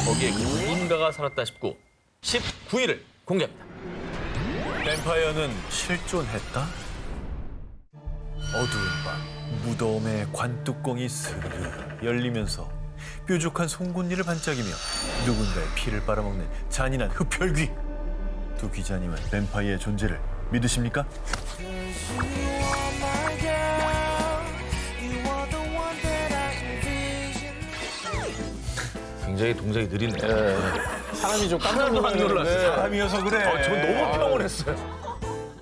거기에 누군가가 살았다 싶고 19일을 공개합니다. 뱀파이어는 실존했다? 어두운 밤, 무덤의 관뚜껑이 스르르 열리면서 뾰족한 송곳니를 반짝이며 누군가의 피를 빨아먹는 잔인한 흡혈귀. 두 기자님은 뱀파이어의 존재를 믿으십니까? 굉장히 동작이 느리네요. 사람이 좀 깜짝 하나도 안 놀랐어요. 놀랐는데. 사람이어서 그래. 저 너무 평을 했어요.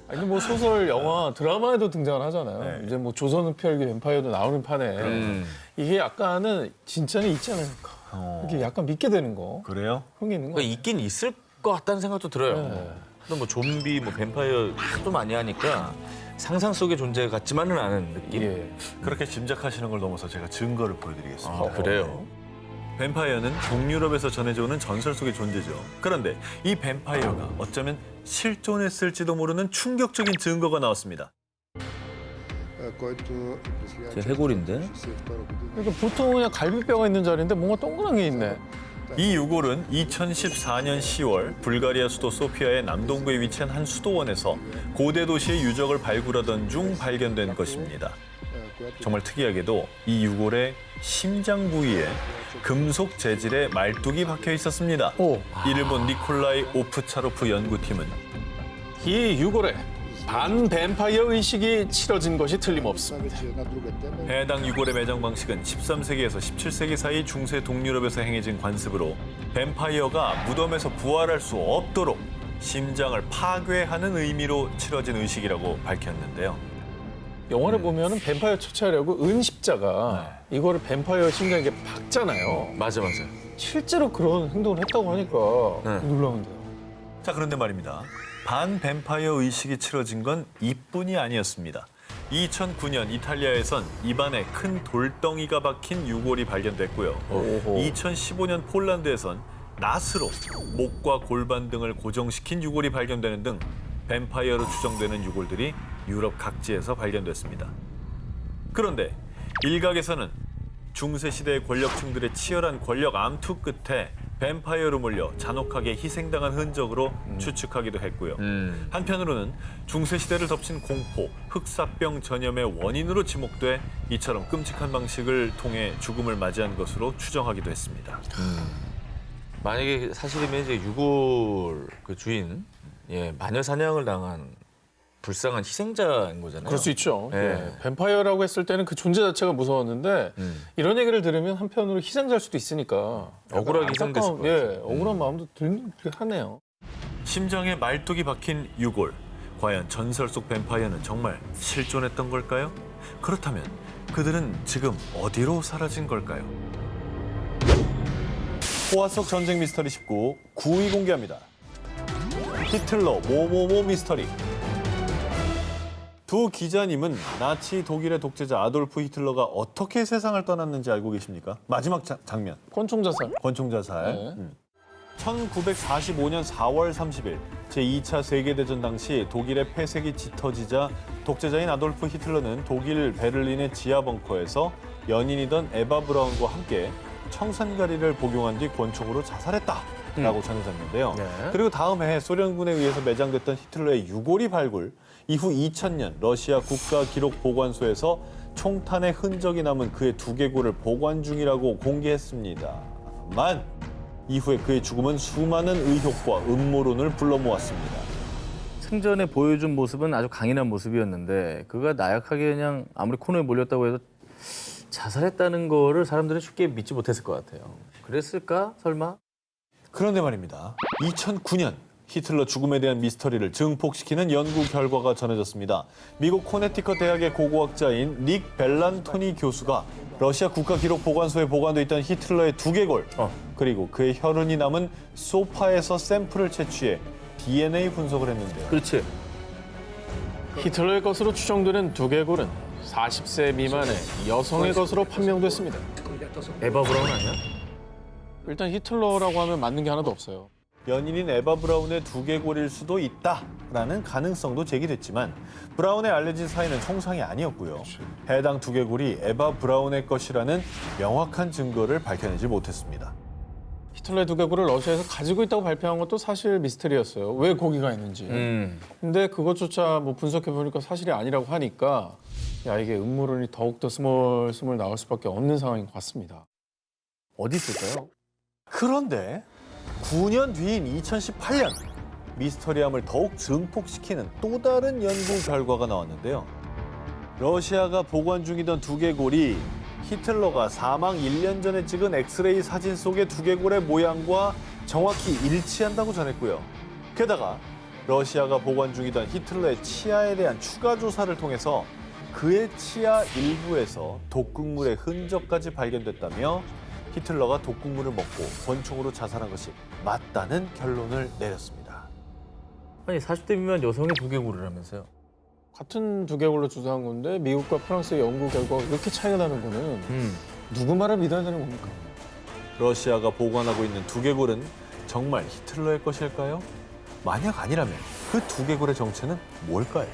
아니 뭐 소설, 영화, 드라마에도 등장을 하잖아요. 네. 이제 뭐 조선흡혈귀 뱀파이어도 나오는 판에 이게 약간은 진짜는 있지 않을까. 이렇게 약간 믿게 되는 거. 그래요? 그런 게 있는 거 그러니까 있긴 있을 것 같다는 생각도 들어요. 또 뭐 좀비, 뭐 뱀파이어 하도 많이 하니까 상상 속의 존재 같지만은 않은 느낌. 예. 그렇게 짐작하시는 걸 넘어서 제가 증거를 보여드리겠습니다. 아, 그래요? 뱀파이어는 동유럽에서 전해져 오는 전설 속의 존재죠. 그런데 이 뱀파이어가 어쩌면 실존했을지도 모르는 충격적인 증거가 나왔습니다. 제 해골인데? 그러니까 보통 그냥 갈비뼈가 있는 자리인데 뭔가 동그란 게 있네. 이 유골은 2014년 10월 불가리아 수도 소피아의 남동부에 위치한 한 수도원에서 고대 도시의 유적을 발굴하던 중 발견된 것입니다. 정말 특이하게도 이 유골의 심장 부위에 금속 재질의 말뚝이 박혀 있었습니다. 오. 이를 본 니콜라이 오프차로프 연구팀은 이 유골에 반뱀파이어 의식이 치러진 것이 틀림없습니다. 해당 유골의 매장 방식은 13세기에서 17세기 사이 중세 동유럽에서 행해진 관습으로 뱀파이어가 무덤에서 부활할 수 없도록 심장을 파괴하는 의미로 치러진 의식이라고 밝혔는데요. 영화를 보면은 뱀파이어 처치하려고 은십자가 이거를 뱀파이어 심장에 박잖아요. 맞아. 실제로 그런 행동을 했다고 하니까 놀라운데요. 자, 그런데 말입니다. 반뱀파이어 의식이 치러진 건 이뿐이 아니었습니다. 2009년 이탈리아에선 입안에 큰 돌덩이가 박힌 유골이 발견됐고요. 2015년 폴란드에선 낫으로 목과 골반 등을 고정시킨 유골이 발견되는 등 뱀파이어로 추정되는 유골들이 유럽 각지에서 발견됐습니다. 그런데 일각에서는 중세시대의 권력층들의 치열한 권력 암투 끝에 뱀파이어로 몰려 잔혹하게 희생당한 흔적으로 추측하기도 했고요. 한편으로는 중세시대를 덮친 공포, 흑사병 전염의 원인으로 지목돼 이처럼 끔찍한 방식을 통해 죽음을 맞이한 것으로 추정하기도 했습니다. 만약에 사실이면 이제 유골 그 주인, 마녀 사냥을 당한 불쌍한 희생자인 거잖아요. 그럴 수 있죠. 예. 예. 뱀파이어라고 했을 때는 그 존재 자체가 무서웠는데 이런 얘기를 들으면 한편으로 희생자일 수도 있으니까 억울하게 희생됐을 것 같아요. 예, 억울한 마음도 들긴 하네요. 심장에 말뚝이 박힌 유골. 과연 전설 속 뱀파이어는 정말 실존했던 걸까요? 그렇다면 그들은 지금 어디로 사라진 걸까요? 호화 속 전쟁 미스터리 19 9위 공개합니다. 히틀러 모모모 미스터리. 두 기자님은 나치 독일의 독재자 아돌프 히틀러가 어떻게 세상을 떠났는지 알고 계십니까? 마지막 장면, 권총 자살. 권총 자살. 네. 1945년 4월 30일 제2차 세계대전 당시 독일의 폐색이 짙어지자 독재자인 아돌프 히틀러는 독일 베를린의 지하 벙커에서 연인이던 에바 브라운과 함께 청산가리를 복용한 뒤 권총으로 자살했다라고 전해졌는데요. 네. 그리고 다음 해 소련군에 의해서 매장됐던 히틀러의 유골이 발굴, 이후 2000년 러시아 국가기록보관소에서 총탄의 흔적이 남은 그의 두개골을 보관 중이라고 공개했습니다만 이후에 그의 죽음은 수많은 의혹과 음모론을 불러 모았습니다. 생전에 보여준 모습은 아주 강인한 모습이었는데 그가 나약하게 그냥 아무리 코너에 몰렸다고 해도 자살했다는 거를 사람들은 쉽게 믿지 못했을 것 같아요. 그랬을까? 설마? 그런데 말입니다. 2009년 히틀러 죽음에 대한 미스터리를 증폭시키는 연구 결과가 전해졌습니다. 미국 코네티컷 대학의 고고학자인 닉 벨란토니 교수가 러시아 국가기록보관소에 보관돼 있던 히틀러의 두개골 그리고 그의 혈흔이 남은 소파에서 샘플을 채취해 DNA 분석을 했는데요. 그렇지. 히틀러의 것으로 추정되는 두개골은 40세 미만의 여성의 것으로 판명됐습니다. 에바 브라운 아니야? 일단 히틀러라고 하면 맞는 게 하나도 없어요. 연인인 에바 브라운의 두개골일 수도 있다라는 가능성도 제기됐지만 브라운의 알려진 사이는 총상이 아니었고요. 해당 두개골이 에바 브라운의 것이라는 명확한 증거를 밝혀내지 못했습니다. 히틀러의 두개골을 러시아에서 가지고 있다고 발표한 것도 사실 미스터리였어요. 왜 거기가 있는지. 근데 그것조차 뭐 분석해 보니까 사실이 아니라고 하니까 야 이게 음모론이 더욱더 스물스물 나올 수밖에 없는 상황인 것 같습니다. 어디 있을까요? 그런데 9년 뒤인 2018년 미스터리함을 더욱 증폭시키는 또 다른 연구 결과가 나왔는데요. 러시아가 보관 중이던 두개골이 히틀러가 사망 1년 전에 찍은 엑스레이 사진 속의 두개골의 모양과 정확히 일치한다고 전했고요. 게다가 러시아가 보관 중이던 히틀러의 치아에 대한 추가 조사를 통해서 그의 치아 일부에서 독극물의 흔적까지 발견됐다며 히틀러가 독극물을 먹고 권총으로 자살한 것이 맞다는 결론을 내렸습니다. 아니 40대 미만 여성의 두개골을 하면서요. 같은 두개골로 조사한 건데 미국과 프랑스의 연구 결과가 이렇게 차이가 나는 거는 누구 말을 믿어야 되는 겁니까? 러시아가 보관하고 있는 두개골은 정말 히틀러의 것일까요? 만약 아니라면 그 두개골의 정체는 뭘까요?